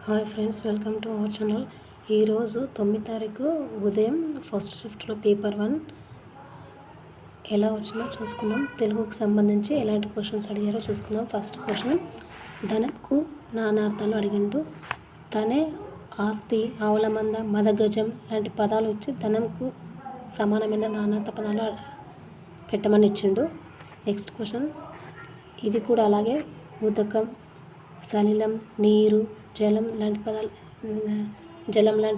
Hi friends, welcome to our channel. ఈరోజు 9 తారీఖు ఉదయం ఫస్ట్ షిఫ్ట్లో పేపర్ 1 ఎలా వచ్చిందో చూసుకుందాం. తెలుగుకు సంబంధించి ఎలాంటి క్వశ్చన్స్ అడిగారో చూసుకుందాం. ఫస్ట్ క్వశ్చన్, ధనంకు నానార్థాలు అడిగిండు. తనే, ఆస్తి, ఆవులమంద, మదగజం లాంటి పదాలు ఇచ్చి ధనంకు సమానమైన నానార్థ పదాలు పెట్టమని ఇచ్చిండు. నెక్స్ట్ క్వశ్చన్, ఇది కూడా అలాగే ఉదకం, సలిలం, నీరు, జలం లాంటి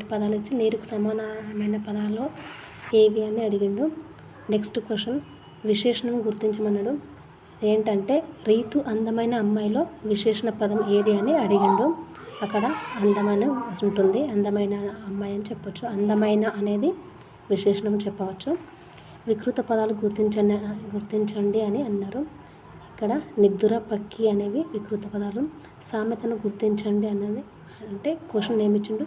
పదాలు ఇచ్చి నీరుకు సమానమైన పదాలు ఏవి అని అడిగిండు. నెక్స్ట్ క్వశ్చన్, విశేషణం గుర్తించమన్నాడు. ఏంటంటే రీతు అందమైన అమ్మాయిలో విశేషణ పదం ఏది అని అడిగిండు. అక్కడ అందమైన ఉంటుంది, అందమైన అమ్మాయి అని చెప్పవచ్చు. అందమైన అనేది విశేషణం చెప్పవచ్చు. వికృత పదాలు గుర్తించండి అని అన్నారు. ఇక్కడ నిద్దుర, పక్కి అనేవి వికృత పదాలు. సామెతను గుర్తించండి అన్నది అంటే క్వశ్చన్ ఏమిచ్చిండు,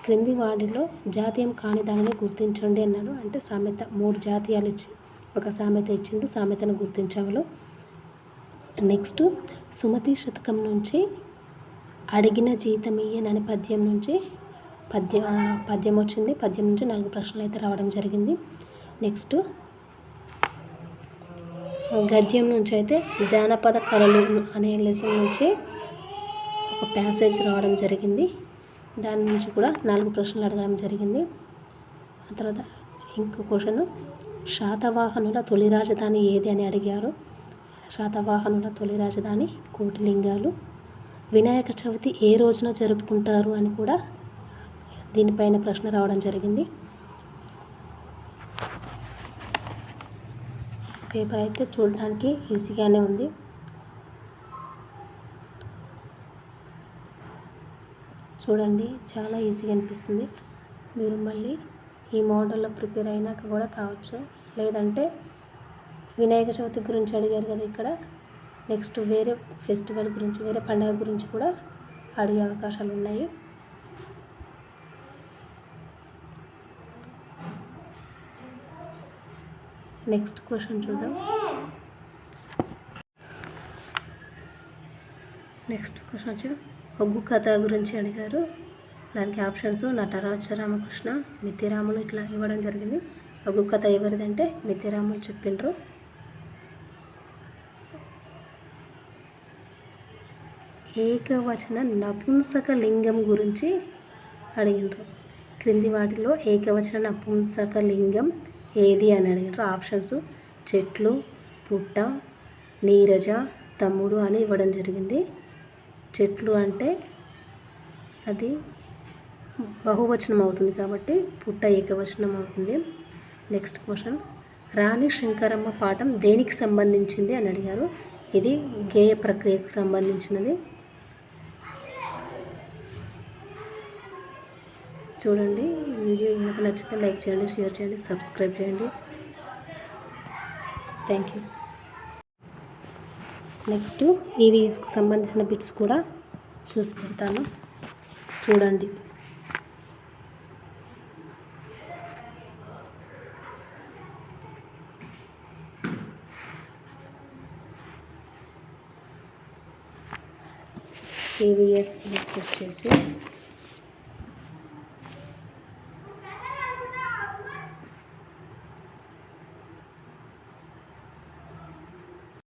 క్రింది వాటిలో జాతీయం కాని దానిని గుర్తించండి అన్నాడు. అంటే సామెత 3 జాతీయాలు ఇచ్చి ఒక సామెత ఇచ్చిండు, సామెతను గుర్తించగలరు. నెక్స్ట్, సుమతి శతకం నుంచి అడిగిన జీతమియ్యనని పద్యం నుంచి పద్యం వచ్చింది. పద్యం నుంచి 4 ప్రశ్నలు అయితే రావడం జరిగింది. నెక్స్ట్, గద్యం నుంచి అయితే జానపద కళలు అనే లెసన్ నుంచి ఒక ప్యాసేజ్ రావడం జరిగింది. దాని నుంచి కూడా 4 ప్రశ్నలు అడగడం జరిగింది. ఆ తర్వాత ఇంకో క్వశ్చన్, శాతవాహనుల తొలి రాజధాని ఏది అని అడిగారు. శాతవాహనుల తొలి రాజధాని కోటిలింగాలు. వినాయక చవితి ఏ రోజున జరుపుకుంటారు అని కూడా దీనిపైన ప్రశ్న రావడం జరిగింది. పేపర్ అయితే చూడడానికి ఈజీగానే ఉంది. చూడండి, చాలా ఈజీగా అనిపిస్తుంది. మీరు మళ్ళీ ఈ మోడల్లో ప్రిపేర్ అయినాక కూడా కావచ్చు. లేదంటే వినాయక చవితి గురించి అడిగారు కదా ఇక్కడ, నెక్స్ట్ వేరే ఫెస్టివల్ గురించి, వేరే పండుగ గురించి కూడా అడిగే అవకాశాలు ఉన్నాయి. నెక్స్ట్ క్వశ్చన్ చూద్దాం. నెక్స్ట్ క్వశ్చన్ వచ్చి ఒగ్గు కథ గురించి అడిగారు. దానికి ఆప్షన్స్ నటరాజ రామకృష్ణ, మిత్తిరాములు ఇట్లా ఇవ్వడం జరిగింది. ఒగ్గు కథ ఎవరిదంటే మిత్తిరాములు చెప్పిండ్రు. ఏకవచన నపుంసక లింగం గురించి అడిగిండ్రు. క్రింది వాటిలో ఏకవచన నపుంసక లింగం ఏది అని అడిగారు. ఆప్షన్స్ చెట్లు, పుట్ట, నీరజ, తమ్ముడు అని ఇవ్వడం జరిగింది. చెట్లు అంటే అది బహువచనం అవుతుంది కాబట్టి పుట్ట ఏకవచనం అవుతుంది. నెక్స్ట్ క్వశ్చన్, రాణి శంకరమ్మ పాఠం దేనికి సంబంధించింది అని అడిగారు. ఇది గేయ ప్రక్రియకు సంబంధించినది. చూడండి, వీడియో కనుక నచ్చితే లైక్ చేయండి, షేర్ చేయండి, సబ్స్క్రైబ్ చేయండి. Thank you. నెక్స్ట్ ఈవీఎస్కి సంబంధించిన బిట్స్ కూడా చూసి పెడతాను, చూడండి. ఈవీఎస్ బిట్స్ వచ్చేసి